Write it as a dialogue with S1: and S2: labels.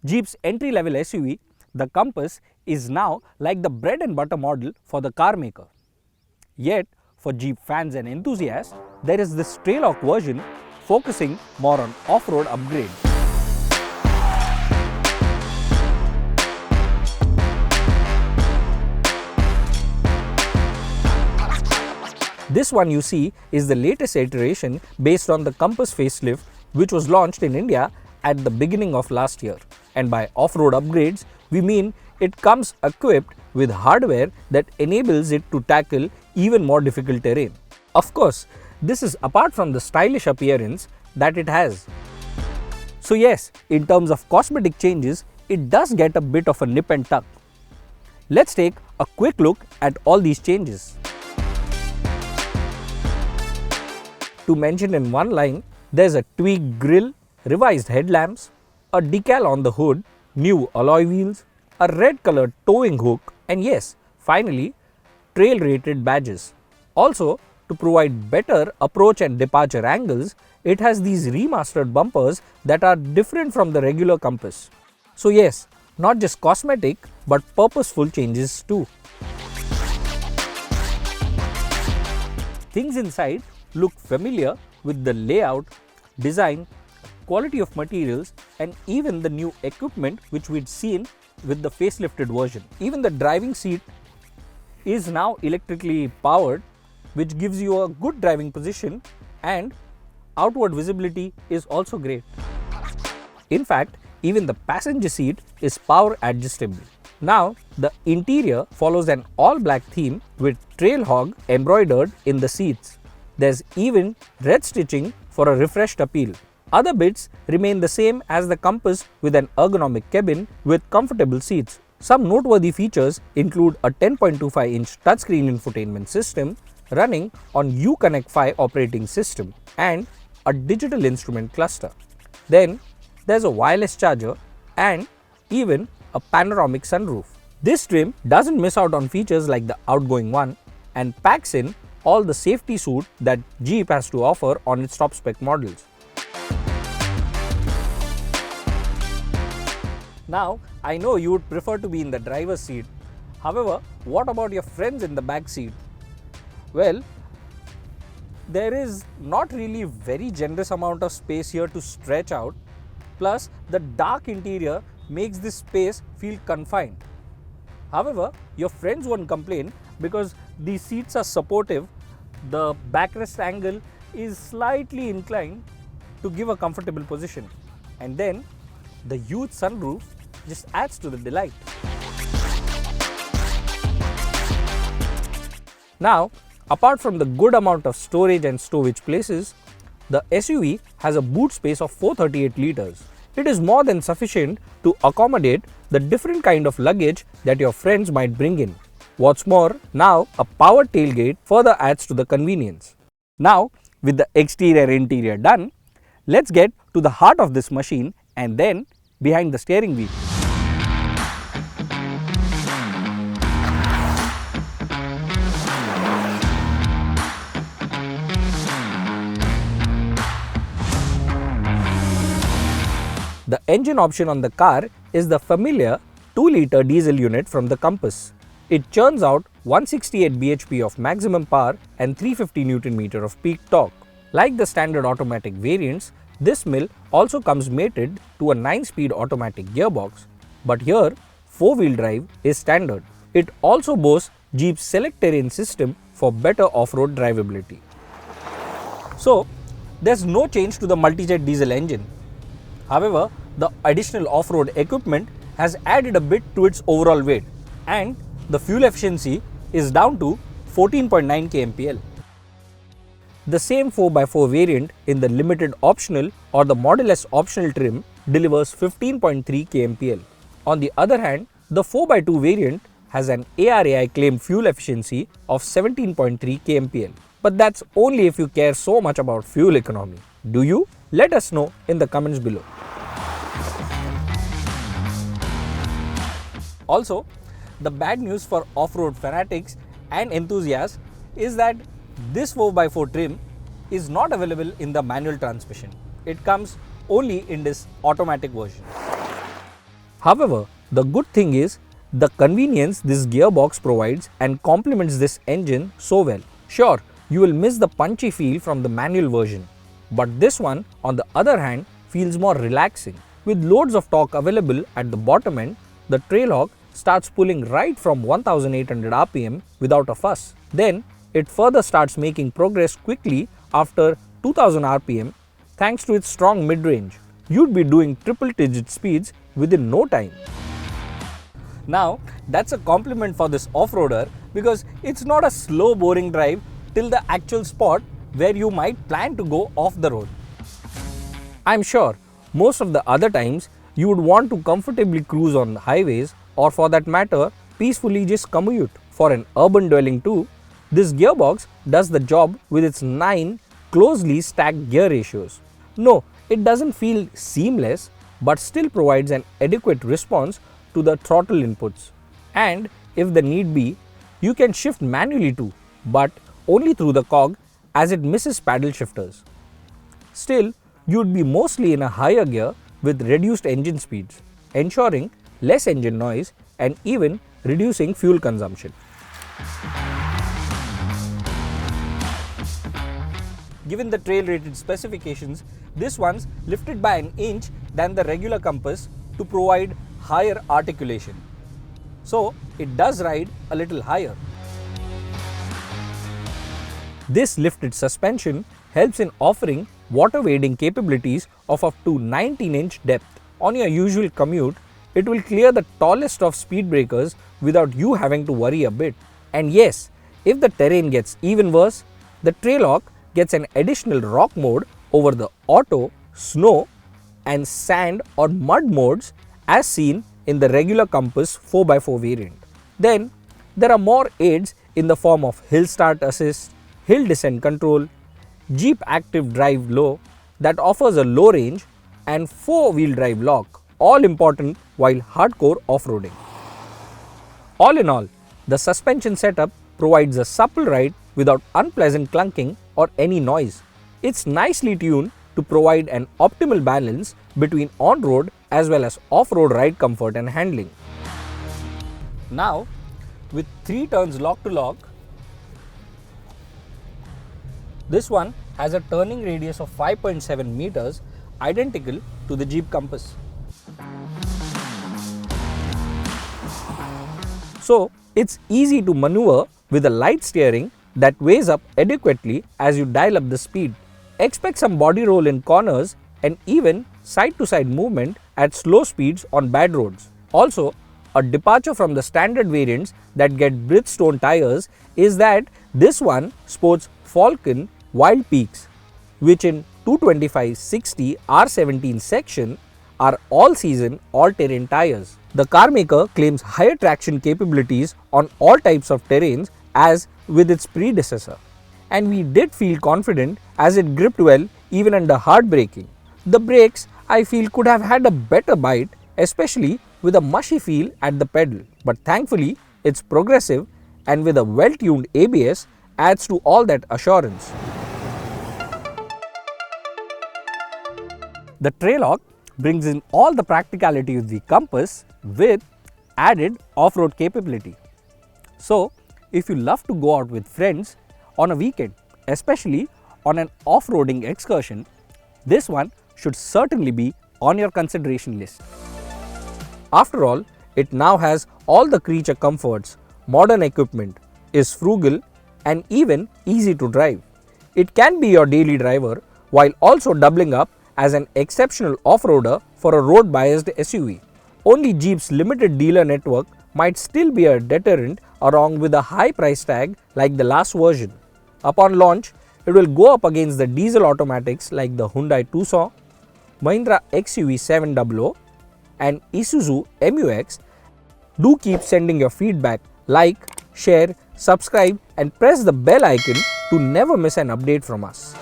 S1: Jeep's entry-level SUV, the Compass, is now like the bread and butter model for the car maker. Yet, for Jeep fans and enthusiasts, there is this Trailhawk version focusing more on off-road upgrades. This one you see is the latest iteration based on the Compass facelift, which was launched in India at the beginning of last year. And by off-road upgrades, we mean it comes equipped with hardware that enables it to tackle even more difficult terrain. Of course, this is apart from the stylish appearance that it has. So yes, in terms of cosmetic changes, it does get a bit of a nip and tuck. Let's take a quick look at all these changes. To mention in one line, there's a tweaked grille, revised headlamps, a decal on the hood, new alloy wheels, a red colored towing hook, and yes, finally, trail rated badges. Also, to provide better approach and departure angles, it has these remastered bumpers that are different from the regular Compass. So yes, not just cosmetic but purposeful changes too. Things inside look familiar with the layout, design, quality of materials, and even the new equipment which we'd seen with the facelifted version. Even the driving seat is now electrically powered, which gives you a good driving position, and outward visibility is also great. In fact, even the passenger seat is power adjustable. Now, the interior follows an all-black theme with Trawilhawk embroidered in the seats. There's even red stitching for a refreshed appeal. Other bits remain the same as the Compass with an ergonomic cabin with comfortable seats. Some noteworthy features include a 10.25-inch touchscreen infotainment system running on Uconnect 5 operating system and a digital instrument cluster. Then there's a wireless charger and even a panoramic sunroof. This trim doesn't miss out on features like the outgoing one and packs in all the safety suite that Jeep has to offer on its top spec models. Now, I know you would prefer to be in the driver's seat. However, what about your friends in the back seat? Well, there is not really very generous amount of space here to stretch out. Plus, the dark interior makes this space feel confined. However, your friends won't complain because these seats are supportive. The backrest angle is slightly inclined to give a comfortable position. And then the huge sunroof just adds to the delight. Now, apart from the good amount of storage and stowage places, the SUV has a boot space of 438 liters. It is more than sufficient to accommodate the different kind of luggage that your friends might bring in. What's more, now a power tailgate further adds to the convenience. Now, with the exterior interior done, let's get to the heart of this machine and then behind the steering wheel. The engine option on the car is the familiar 2-liter diesel unit from the Compass. It churns out 168 bhp of maximum power and 350 Nm of peak torque. Like the standard automatic variants, this mill also comes mated to a 9-speed automatic gearbox, but here 4-wheel drive is standard. It also boasts Jeep's SelecTerrain system for better off-road drivability. So, there's no change to the multi-jet diesel engine. However, the additional off-road equipment has added a bit to its overall weight, and the fuel efficiency is down to 14.9 kmpl. The same 4x4 variant in the limited optional or the Model S optional trim delivers 15.3 kmpl. On the other hand, the 4x2 variant has an ARAI claimed fuel efficiency of 17.3 kmpl. But that's only if you care so much about fuel economy. Do you? Let us know in the comments below. Also, the bad news for off-road fanatics and enthusiasts is that this 4x4 trim is not available in the manual transmission. It comes only in this automatic version. However, the good thing is the convenience this gearbox provides and complements this engine so well. Sure, you will miss the punchy feel from the manual version, but this one on the other hand feels more relaxing. With loads of torque available at the bottom end, the Trailhawk starts pulling right from 1800 rpm without a fuss. Then it further starts making progress quickly after 2000 rpm thanks to its strong mid-range. You'd be doing triple-digit speeds within no time. Now, that's a compliment for this off-roader because it's not a slow boring drive till the actual spot where you might plan to go off the road. I'm sure most of the other times you would want to comfortably cruise on highways or for that matter peacefully just commute. For an urban dwelling too, this gearbox does the job with its 9 closely stacked gear ratios. No, it doesn't feel seamless but still provides an adequate response to the throttle inputs. And if the need be, you can shift manually too, but only through the cog as it misses paddle shifters. Still, you'd be mostly in a higher gear with reduced engine speeds, ensuring less engine noise and even reducing fuel consumption. Given the trail rated specifications, this one's lifted by an inch than the regular Compass to provide higher articulation. So it does ride a little higher. This lifted suspension helps in offering water wading capabilities of up to 19-inch depth. On your usual commute, it will clear the tallest of speed breakers without you having to worry a bit. And yes, if the terrain gets even worse, the Trailhawk gets an additional rock mode over the auto, snow and sand or mud modes as seen in the regular Compass 4x4 variant. Then there are more aids in the form of hill start assist, hill descent control, Jeep Active Drive Low that offers a low range and 4-wheel drive lock, all important while hardcore off-roading. All in all, the suspension setup provides a supple ride without unpleasant clunking or any noise. It's nicely tuned to provide an optimal balance between on-road as well as off-road ride comfort and handling. Now, with 3 turns lock to lock, this one has a turning radius of 5.7 meters, identical to the Jeep Compass. So, it's easy to maneuver with a light steering that weighs up adequately as you dial up the speed. Expect some body roll in corners and even side-to-side movement at slow speeds on bad roads. Also, a departure from the standard variants that get Bridgestone tires is that this one sports Falken Wildpeaks, which in 225/60 R17 section are all-season, all-terrain tires. The car maker claims higher traction capabilities on all types of terrains as with its predecessor, and we did feel confident as it gripped well even under hard braking. The brakes I feel could have had a better bite, especially with a mushy feel at the pedal, but thankfully it's progressive and with a well-tuned ABS adds to all that assurance. The Trailhawk brings in all the practicality of the Compass with added off-road capability. So, if you love to go out with friends on a weekend, especially on an off-roading excursion, this one should certainly be on your consideration list. After all, it now has all the creature comforts, modern equipment, is frugal and even easy to drive. It can be your daily driver while also doubling up as an exceptional off-roader for a road-biased SUV. Only Jeep's limited dealer network might still be a deterrent along with a high price tag like the last version. Upon launch, it will go up against the diesel automatics like the Hyundai Tucson, Mahindra XUV 700 and Isuzu MU-X. Do keep sending your feedback, like, share, subscribe and press the bell icon to never miss an update from us.